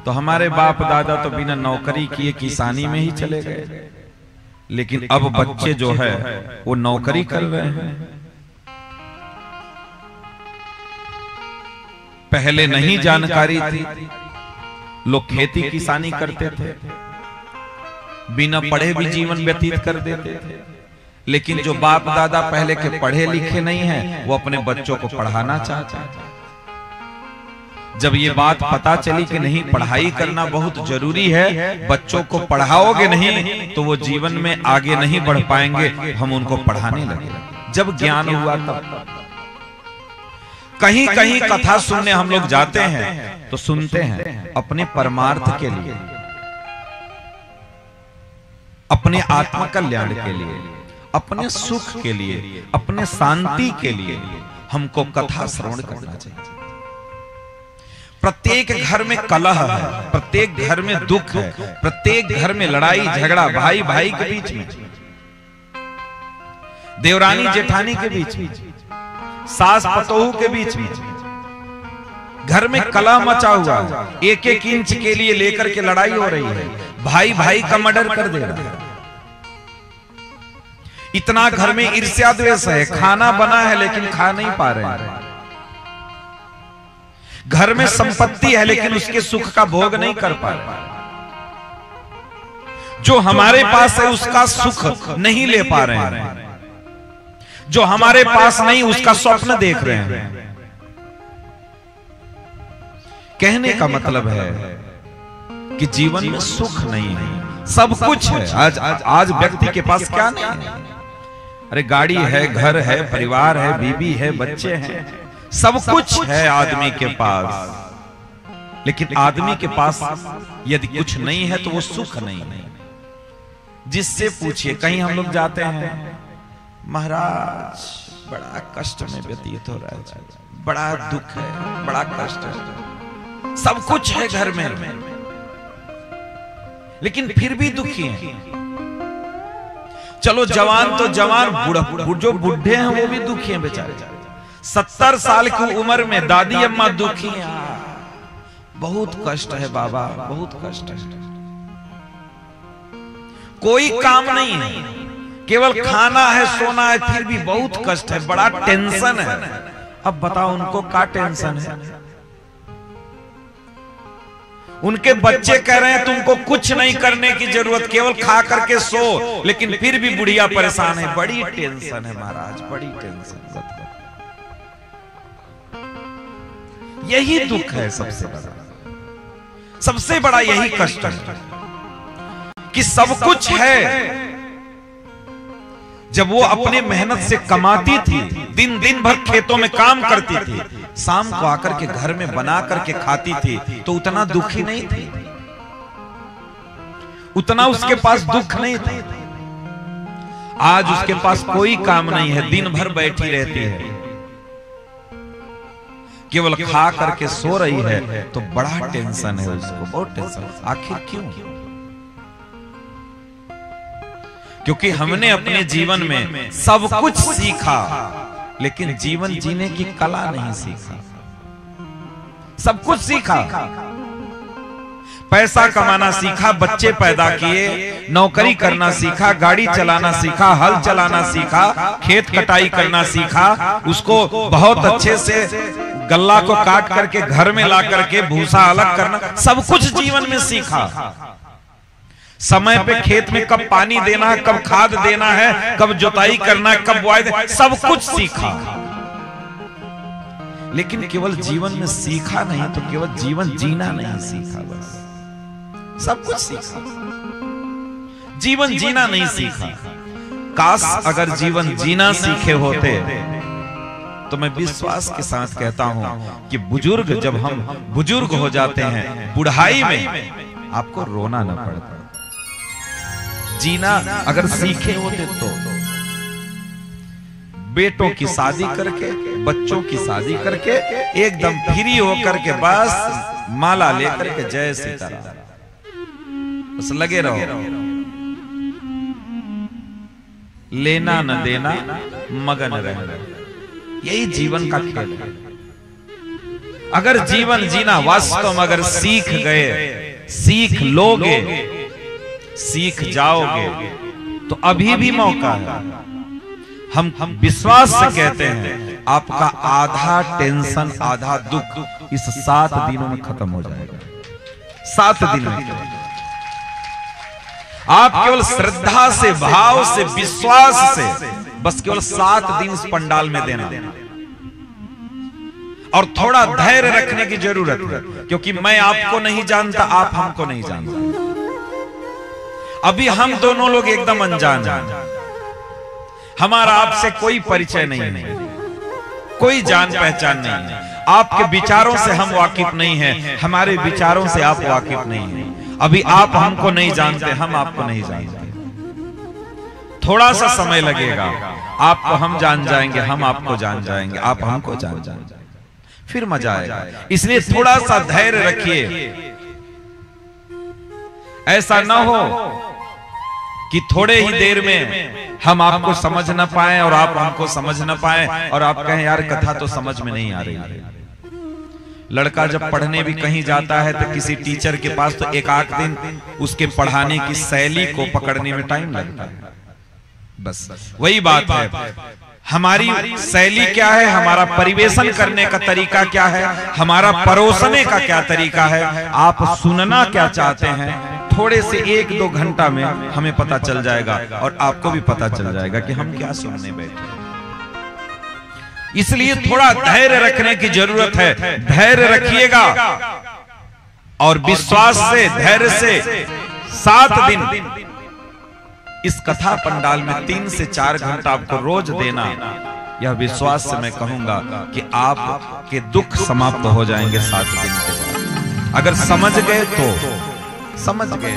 तो हमारे बाप दादा तो बिना नौकरी किए किसानी में ही चले गए, लेकिन अब बच्चे जो है वो नौकरी कर रहे हैं। पहले नहीं जानकारी थी, लोग खेती किसानी करते थे, बिना पढ़े भी जीवन व्यतीत कर देते थे। लेकिन जो बाप दादा पहले के पढ़े लिखे नहीं हैं, वो अपने बच्चों को पढ़ाना चाहते हैं। जब ये बात पता चली कि नहीं, पढ़ाई करना बहुत जरूरी है, बच्चों को पढ़ाओगे नहीं तो वो जीवन में आगे नहीं बढ़ पाएंगे, हम उनको पढ़ाने लगे। जब ज्ञान हुआ तब कहीं कहीं कथा सुनने हम लोग जाते हैं तो सुनते हैं अपने परमार्थ के लिए, अपने आत्म कल्याण के लिए, अपने सुख के लिए, अपने शांति के लिए हमको कथा श्रवण करना चाहिए। प्रत्येक घर में कलह है, प्रत्येक घर में दुख है, प्रत्येक घर में लड़ाई झगड़ा, भाई भाई के बीच में, देवरानी जेठानी के बीच में, सास पतोहू के बीच में, घर में कलह मचा हुआ है। एक एक इंच के लिए लेकर के लड़ाई हो रही है, भाई भाई का मर्डर कर दे रहा है। इतना घर में ईर्ष्या द्वेष है, खाना बना है लेकिन खा नहीं पा रहे हैं। घर में संपत्ति है लेकिन उसके सुख का भोग नहीं कर पा रहे। जो हमारे पास है उसका सुख नहीं ले पा रहे हैं, जो हमारे पास नहीं उसका स्वप्न देख रहे हैं। कहने का मतलब है कि जीवन में सुख नहीं है, सब कुछ है। आज व्यक्ति के पास क्या नहीं है? अरे गाड़ी है, घर है, परिवार है, बीबी है, बच्चे हैं, सब कुछ है आदमी के पास। लेकिन आदमी के पास यदि कुछ नहीं है तो वो सुख नहीं है। जिससे पूछिए, कहीं हम लोग जाते हैं, महाराज बड़ा कष्ट में व्यतीत हो रहा है, बड़ा दुख है, बड़ा कष्ट है, सब कुछ है घर में, लेकिन फिर भी दुखी हैं। चलो जवान तो जवान, जो बुढ़े हैं वो भी दुखी हैं बेचारे। 70 साल की उम्र में दादी अम्मा दुखी हैं, बहुत कष्ट है बाबा, बहुत कष्ट है, कोई काम नहीं है, केवल खाना है, सोना है, फिर भी बहुत कष्ट है, बड़ा टेंशन है। अब बताओ उनको क्या टेंशन है? उनके बच्चे कह रहे हैं तुमको कुछ नहीं करने की जरूरत, केवल खा करके सो, लेकिन फिर भी बुढ़िया परेशान है। बड़ी टेंशन है महाराज, बड़ी टेंशन। यही दुख है सबसे बड़ा, सबसे बड़ा यही कष्ट है कि सब कुछ है। जब वो अपने मेहनत से कमाती थी, दिन दिन भर खेतों में काम करती थी, शाम को आकर के घर में बना करके खाती थी, तो उतना दुखी नहीं थी, उतना उसके पास दुख नहीं था। आज उसके पास कोई काम नहीं है, दिन भर बैठी रहती है, केवल खा करके सो रही है, तो बड़ा टेंशन है उसको, बहुत टेंशन। आखिर क्यों? क्योंकि हमने अपने जीवन में सब कुछ सीखा, लेकिन जीवन जीने की कला नहीं सीखा। सब कुछ सीखा, पैसा कमाना सीखा, बच्चे पैदा किए, नौकरी करना सीखा, गाड़ी चलाना सीखा, हल चलाना सीखा, खेत कटाई करना सीखा, उसको बहुत अच्छे से गल्ला को काट करके घर में ला करके भूसा अलग करना, सब कुछ जीवन में सीखा। समय पे खेत में कब पानी देना है, कब खाद देना है, कब जुताई करना है, कब बुआई देना, सब कुछ सीखा। लेकिन केवल जीवन में सीखा नहीं, तो केवल जीवन जीना नहीं सीखा, बस सब कुछ सीखा, जीवन जीना नहीं सीखा। काश अगर जीवन जीना सीखे होते तो मैं विश्वास के साथ कहता हूं कि बुजुर्ग, जब हम बुजुर्ग हो जाते हैं, बुढ़ाई में आपको रोना न पड़ता। जीना अगर सीखे होते तो बेटों की शादी करके, बच्चों की शादी करके, एकदम फ्री होकर के बस माला लेकर के जय सीताराम बस लगे रहो, लेना न देना, मगन रहना, यही जीवन का खेल है। अगर जीवन जीना वास्तव में अगर सीख गए, सीख लोगे, सीख जाओगे, तो अभी भी मौका है। हम विश्वास से कहते हैं आपका आधा टेंशन, आधा दुख इस 7 दिनों में खत्म हो जाएगा। 7 दिन में आप केवल श्रद्धा से, भाव से, विश्वास से बस केवल 7 दिन इस पंडाल में देना। और थोड़ा धैर्य रखने की जरूरत है, क्योंकि मैं आपको नहीं जानता, आप हमको नहीं जानते। अभी हम दोनों लोग एकदम अनजान हैं, हमारा आपसे कोई परिचय नहीं है, कोई जान पहचान नहीं है। आपके विचारों से हम वाकिफ नहीं हैं, हमारे विचारों से आप वाकिफ नहीं हैं। अभी आप हमको नहीं जानते, हम आपको नहीं जानते। थोड़ा सा समय लगेगा, आपको हम जान जाएंगे, हम आपको जान जाएंगे, आप हमको जान जाएंगे, फिर मजा आएगा। इसलिए थोड़ा सा धैर्य रखिए। ऐसा ना हो कि थोड़े ही देर में हम आपको समझ ना पाए और आप हमको समझ ना पाए और आप कहें यार कथा तो समझ में नहीं आ रही है। लड़का जब पढ़ने भी कहीं जाता है तो किसी टीचर के पास तो एक आध दिन उसके पढ़ाने की शैली को पकड़ने में टाइम लगता है। बस वही बात है, हमारी शैली क्या है, हमारा परिवेशन करने का तरीका क्या है, हमारा परोसने का क्या तरीका है, आप सुनना क्या चाहते हैं, थोड़े से 1-2 घंटा में हमें पता चल जाएगा और आपको भी पता चल जाएगा कि हम क्या सुनने बैठे। इसलिए थोड़ा धैर्य रखने की जरूरत है। धैर्य रखिएगा और विश्वास से, धैर्य से 7 दिन इस कथा पंडाल में 3 से 4 घंटा आपको रोज देना, यह विश्वास से मैं कहूंगा कि आपके दुख समाप्त हो जाएंगे 7 दिन के बाद। अगर समझ गए तो समझ गए।